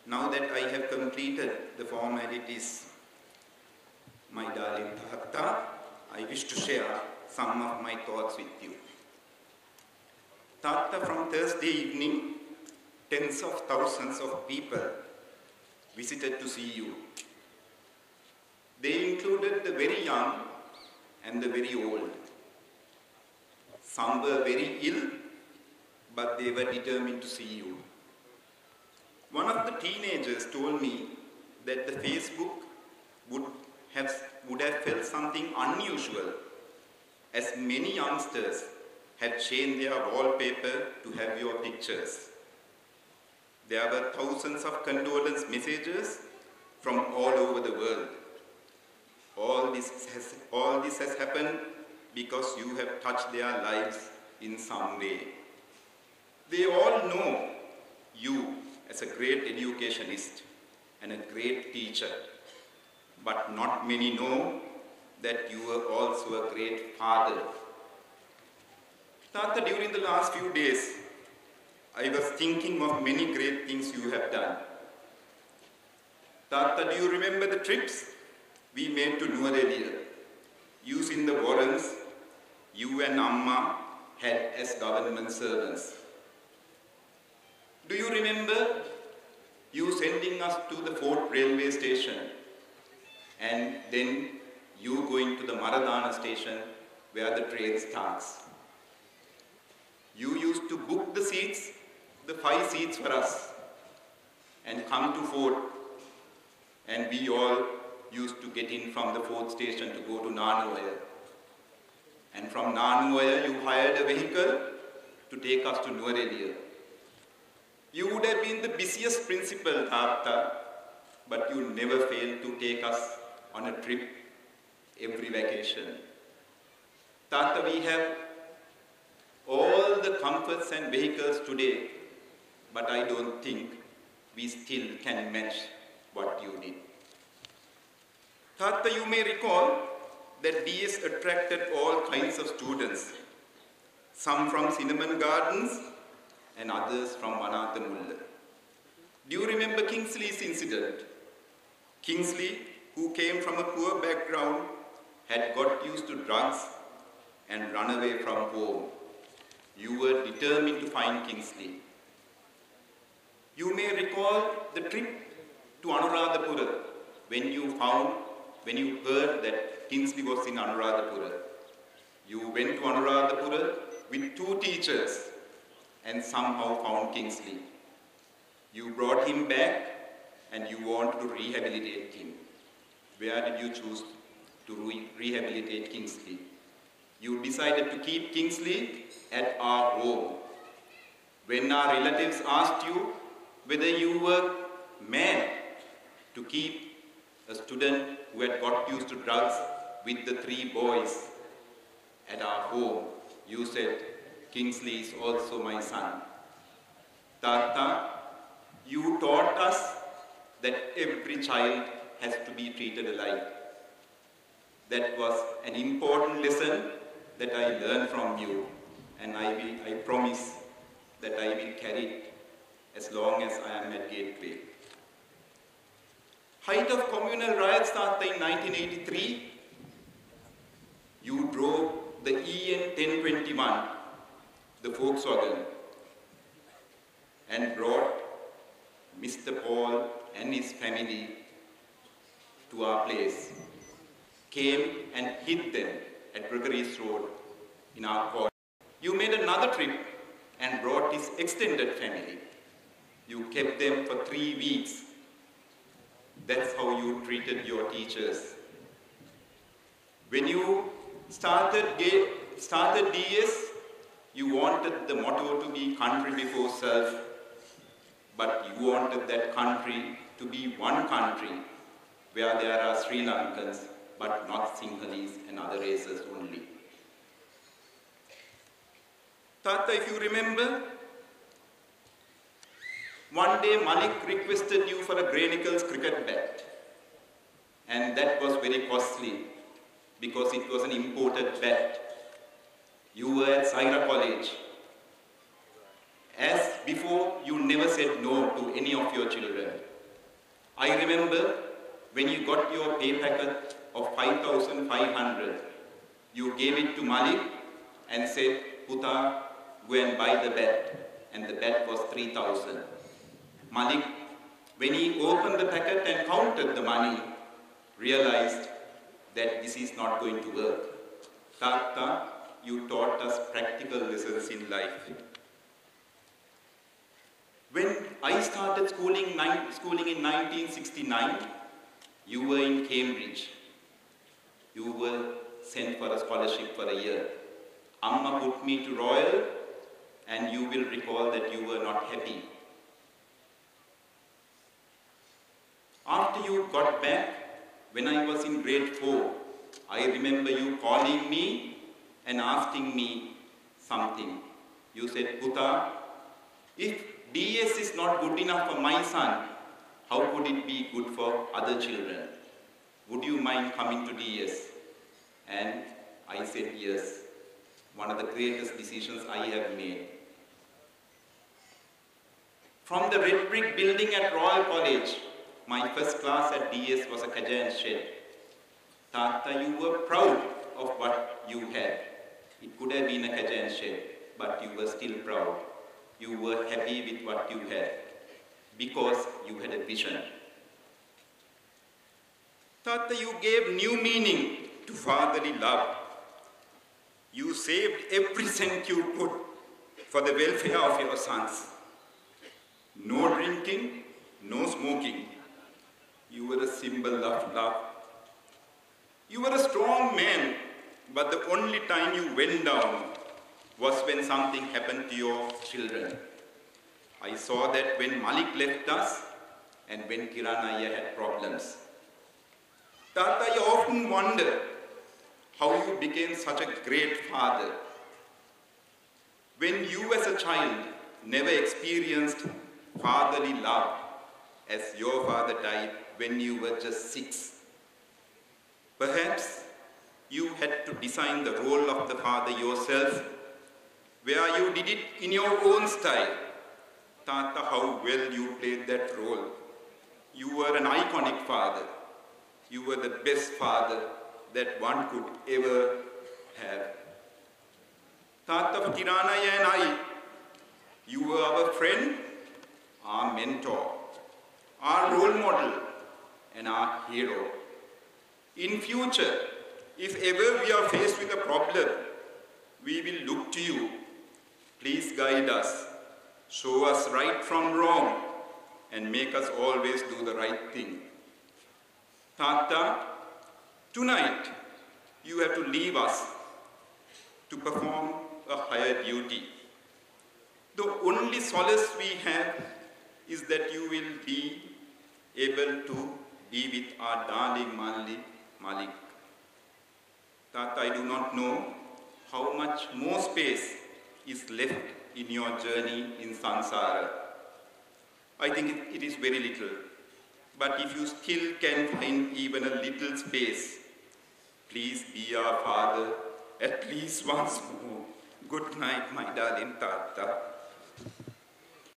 Now that I have completed the formalities, my darling Tahatta, I wish to share some of my thoughts with you. Tahatta, from Thursday evening, tens of thousands of people visited to see you. They included the very young and the very old. Some were very ill, but they were determined to see you. One of the teenagers told me that the Facebook would have felt something unusual, as many youngsters had changed their wallpaper to have your pictures. There were thousands of condolence messages from all over the world. All this has happened because you have touched their lives in some way. They all know you as a great educationist and a great teacher, but not many know that you were also a great father. Tahatta, during the last few days, I was thinking of many great things you have done. Tahatta, do you remember the trips we made to New Delhi? Using the warrants you and Amma had as government servants. Do you remember you sending us to the Fort railway station and then you going to the Maradana station where the train starts? You used to book the seats, the 5 seats for us, and come to Fort, and we all used to get in from the Fort station to go to Nanuaya. And from Nanuaya, you hired a vehicle to take us to New Delhi. You would have been the busiest principal, Tahatta, but you never failed to take us on a trip every vacation. Tahatta, we have all the comforts and vehicles today, but I don't think we still can match what you did. Tahatta, you may recall that DS attracted all kinds of students, some from Cinnamon Gardens and others from Vanathamulla. Do you remember Kingsley's incident? Kingsley, who came from a poor background, had got used to drugs and run away from home. You were determined to find Kingsley. You may recall the trip to Anuradhapura when you heard that Kingsley was in Anuradhapura. You went to Anuradhapura with 2 teachers and somehow found Kingsley. You brought him back and you wanted to rehabilitate him. Where did you choose to rehabilitate Kingsley? You decided to keep Kingsley at our home. When our relatives asked you whether you were mad to keep a student who had got used to drugs with the 3 boys at our home, you said, Kingsley is also my son. Tahatta, you taught us that every child has to be treated alike. That was an important lesson that I learned from you, and I promise that I will carry it as long as I am at Gateway. Height of communal riots started in 1983. You drove the EN 1021, the Volkswagen, and brought Mr. Paul and his family to our place. Came and hid them at Gregory's Road in our court. You made another trip and brought his extended family. You kept them for 3 weeks. That's how you treated your teachers. When you started DS, you wanted the motto to be country before self, but you wanted that country to be one country where there are Sri Lankans, but not Sinhalese and other races only. Tahatta, if you remember, one day Malik requested you for a Grey Nichols cricket bat, and that was very costly because it was an imported bat. You were at Saira College. As before, you never said no to any of your children. I remember when you got your pay packet of 5,500, you gave it to Malik and said, Puta, go and buy the bat. And the bat was 3,000. Malik, when he opened the packet and counted the money, realized that this is not going to work. Tata, you taught us practical lessons in life. When I started schooling in 1969, you were in Cambridge. You were sent for a scholarship for a year. Amma put me to Royal, and you will recall that you were not happy. After you got back, when I was in grade 4, I remember you calling me and asking me something. You said, Puta, if DS is not good enough for my son, how could it be good for other children? Would you mind coming to DS? And I said yes. One of the greatest decisions I have made. From the red brick building at Royal College, my first class at DS was a Kajan shed. Tata, you were proud of what you had. It could have been a Kajan shed, but you were still proud. You were happy with what you had, because you had a vision. Tata, you gave new meaning to fatherly love. You saved every cent you could for the welfare of your sons. No drinking, no smoking. You were a symbol of love. You were a strong man, but the only time you went down was when something happened to your children. I saw that when Malik left us and when Kiranaya had problems. Tata, I often wonder how you became such a great father. When you as a child never experienced fatherly love, as your father died when you were just 6. Perhaps you had to design the role of the father yourself, where you did it in your own style. Tata, how well you played that role. You were an iconic father. You were the best father that one could ever have. Tata, Kiranaya and I, you were our friend, our mentor, our role model, and our hero. In future, if ever we are faced with a problem, we will look to you. Please guide us, show us right from wrong, and make us always do the right thing. Tata, tonight you have to leave us to perform a higher duty. The only solace we have is that you will be able to be with our darling Malik. Tata, I do not know how much more space is left in your journey in Sansara. I think it is very little. But if you still can find even a little space, please be our father at least once more. Good night, my darling Tata.